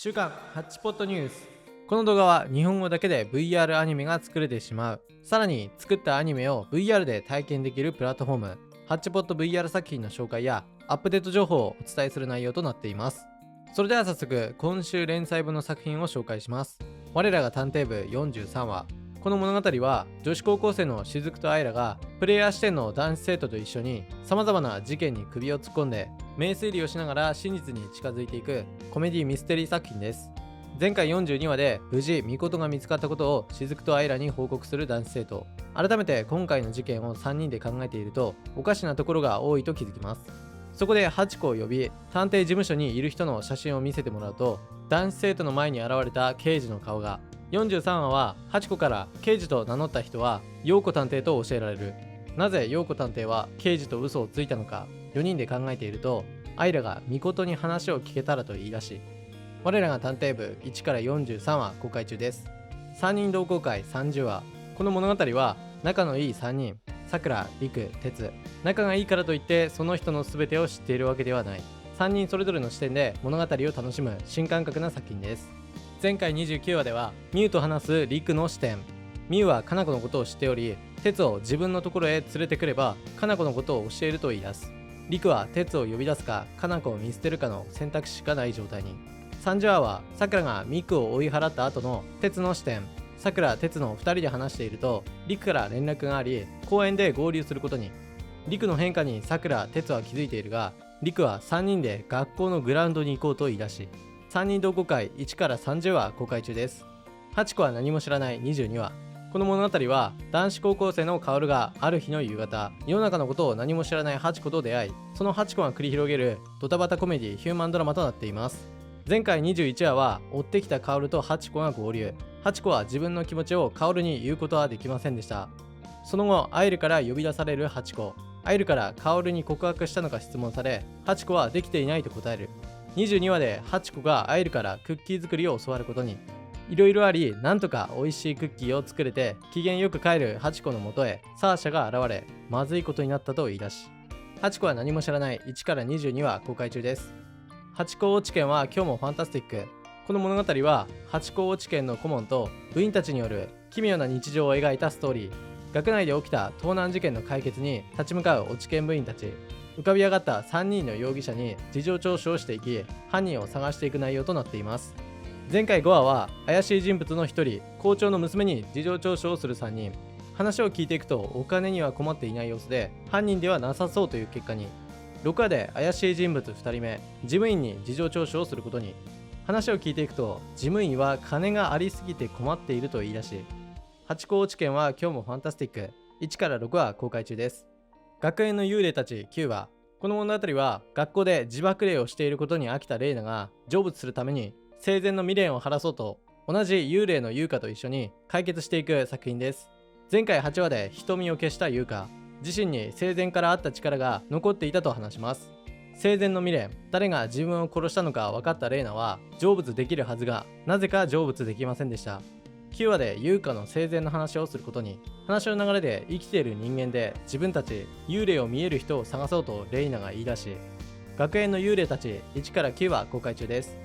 週刊ハッチポットニュース。この動画は日本語だけで VR アニメが作れてしまう、さらに作ったアニメを VR で体験できるプラットフォームハッチポット VR 作品の紹介やアップデート情報をお伝えする内容となっています。それでは早速今週連載分の作品を紹介します。我らが探偵部43話。この物語は女子高校生の雫と愛がプレイヤー視点の男子生徒と一緒に様々な事件に首を突っ込んで名推理をしながら真実に近づいていくコメディミステリー作品です。前回42話で無事巫女が見つかったことを雫と愛に報告する男子生徒。改めて今回の事件を3人で考えているとおかしなところが多いと気づきます。そこでハチコを呼び探偵事務所にいる人の写真を見せてもらうと、男子生徒の前に現れた刑事の顔が。43話はハチコから刑事と名乗った人は陽子探偵と教えられる。なぜ陽子探偵は刑事と嘘をついたのか4人で考えていると、アイラが巫女に話を聞けたらと言い出し、我らが探偵部1から43話公開中です。3人同好会30話。この物語は仲のいい3人、さくら、りく、てつ。仲がいいからといってその人の全てを知っているわけではない。3人それぞれの視点で物語を楽しむ新感覚な作品です。前回29話ではミュウと話すりくの視点。ミュウはかな子のことを知っており、てつを自分のところへ連れてくればかな子のことを教えると言い出す。りくはてつを呼び出すかかな子を見捨てるかの選択肢しかない状態に。30話はさくらがミクを追い払った後のてつの視点。さくら、てつの2人で話しているとりくから連絡があり公園で合流することに。りくの変化にさくら、てつは気づいているが、りくは3人で学校のグラウンドに行こうと言い出し、3人同好会1から30話公開中です。ハチコは何も知らない22話。この物語は男子高校生の薫がある日の夕方、世の中のことを何も知らないハチコと出会い、そのハチコが繰り広げるドタバタコメディヒューマンドラマとなっています。前回21話は追ってきた薫とハチコが合流。ハチコは自分の気持ちを薫に言うことはできませんでした。その後アイルから呼び出されるハチコ。アイルから薫に告白したのか質問され、ハチコはできていないと答える。22話でハチコがアイルからクッキー作りを教わることに。いろいろありなんとか美味しいクッキーを作れて機嫌よく帰るハチコのもとへサーシャが現れ、まずいことになったと言い出し、ハチコは何も知らない1から22話公開中です。ハチ公落研は今日もファンタスティック。この物語はハチ公落研の顧問と部員たちによる奇妙な日常を描いたストーリー。学内で起きた盗難事件の解決に立ち向かう落研部員たち。浮かび上がった3人の容疑者に事情聴取をしていき、犯人を探していく内容となっています。前回5話は怪しい人物の1人、校長の娘に事情聴取をする3人。話を聞いていくとお金には困っていない様子で犯人ではなさそうという結果に。6話で怪しい人物2人目、事務員に事情聴取をすることに。話を聞いていくと事務員は金がありすぎて困っていると言い出し、ハチ公落研は今日もファンタスティック1から6話公開中です。学園の幽霊たち9話。この物語は学校で自爆霊をしていることに飽きたレイナが成仏するために生前の未練を晴らそうと同じ幽霊の優香と一緒に解決していく作品です。前回8話で瞳を消した優香、自身に生前からあった力が残っていたと話します。生前の未練、誰が自分を殺したのか分かったレイナは成仏できるはずがなぜか成仏できませんでした。9話で優香の生前の話をすることに。話の流れで生きている人間で自分たち幽霊を見える人を探そうとレイナが言い出し、学園の幽霊たち1から9話公開中です。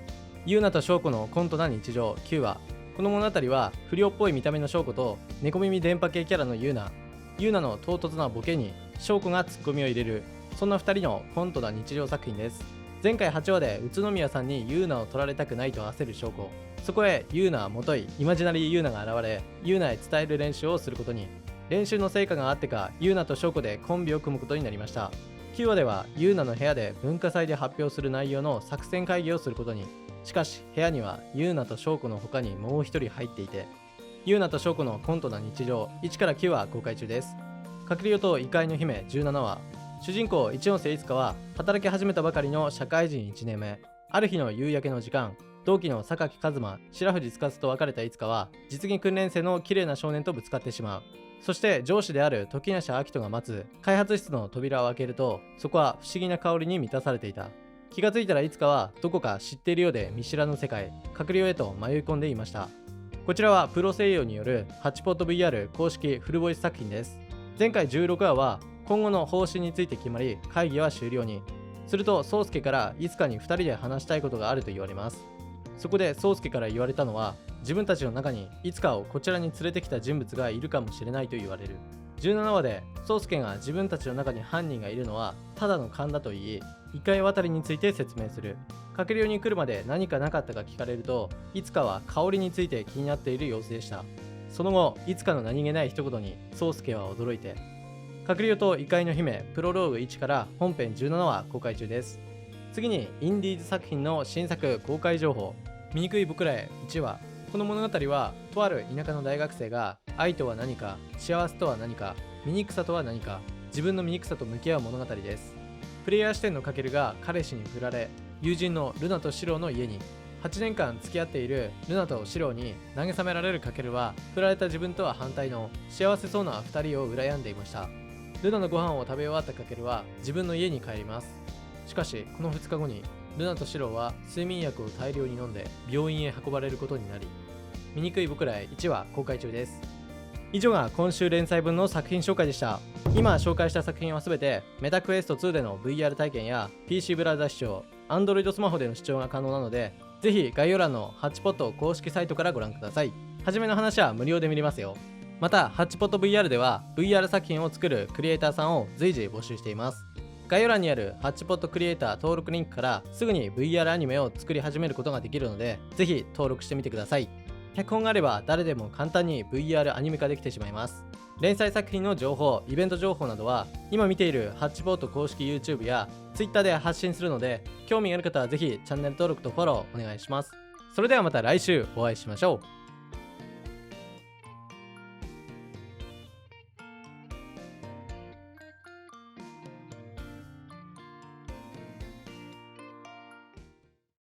ユーナと翔子のコントな日常9話。この物語は不良っぽい見た目の翔子と猫耳電波系キャラのユーナの唐突なボケに翔子がツッコミを入れる、そんな2人のコントな日常作品です。前回8話で宇都宮さんにユーナを取られたくないと焦る翔子。そこへユーナもといイマジナリーユーナが現れ、ユーナへ伝える練習をすることに。練習の成果があってかユーナと翔子でコンビを組むことになりました。9話ではユーナの部屋で文化祭で発表する内容の作戦会議をすることに。しかし部屋にはユーナと翔子の他にもう一人入っていて、ユーナと翔子のコントな日常1から9話公開中です。かくりおと異界の姫17話。主人公一ノ瀬いつかは働き始めたばかりの社会人1年目。ある日の夕焼けの時間、同期の榊一馬、白藤司と別れたいつかは実技訓練生の綺麗な少年とぶつかってしまう。そして上司である時梨明人が待つ開発室の扉を開けると、そこは不思議な香りに満たされていた。気がついたらいつかはどこか知っているようで見知らぬ世界、閣僚へと迷い込んでいました。こちらはプロ声優によるハチポット VR 公式フルボイス作品です。前回16話は今後の方針について決まり会議は終了に。すると宗介からいつかに2人で話したいことがあると言われます。そこで宗介から言われたのは、自分たちの中にいつかをこちらに連れてきた人物がいるかもしれないと言われる。17話で宗介が自分たちの中に犯人がいるのはただの勘だと言い、一回渡りについて説明する。かけるように来るまで何かなかったか聞かれると、いつかは香りについて気になっている様子でした。その後、いつかの何気ない一言に宗介は驚いて、かけるよと異界の姫プロローグ1から本編17話公開中です。次にインディーズ作品の新作公開情報、醜い僕らへ1話。この物語はとある田舎の大学生が愛とは何か、幸せとは何か、醜さとは何か、自分の醜さと向き合う物語です。プレイヤー視点のかけるが彼氏に振られ、友人のルナとシローの家に8年間付き合っているルナとシローに慰められるかけるは、振られた自分とは反対の幸せそうな2人を羨んでいました。ルナのご飯を食べ終わったかけるは自分の家に帰ります。しかしこの2日後にルナとシローは睡眠薬を大量に飲んで病院へ運ばれることになり、醜い僕らへ1話公開中です。以上が今週連載分の作品紹介でした。今紹介した作品はすべてメタクエスト2での VR 体験や PC ブラウザ視聴、Android スマホでの視聴が可能なので、ぜひ概要欄のハッチポット公式サイトからご覧ください。初めの話は無料で見れますよ。またハッチポット VR では VR 作品を作るクリエイターさんを随時募集しています。概要欄にあるハッチポットクリエイター登録リンクからすぐに VR アニメを作り始めることができるので、ぜひ登録してみてください。脚本があれば誰でも簡単に VR アニメ化できてしまいます。連載作品の情報、イベント情報などは今見ているハッチポット公式 YouTube や Twitter で発信するので、興味がある方はぜひチャンネル登録とフォローお願いします。それではまた来週お会いしましょう。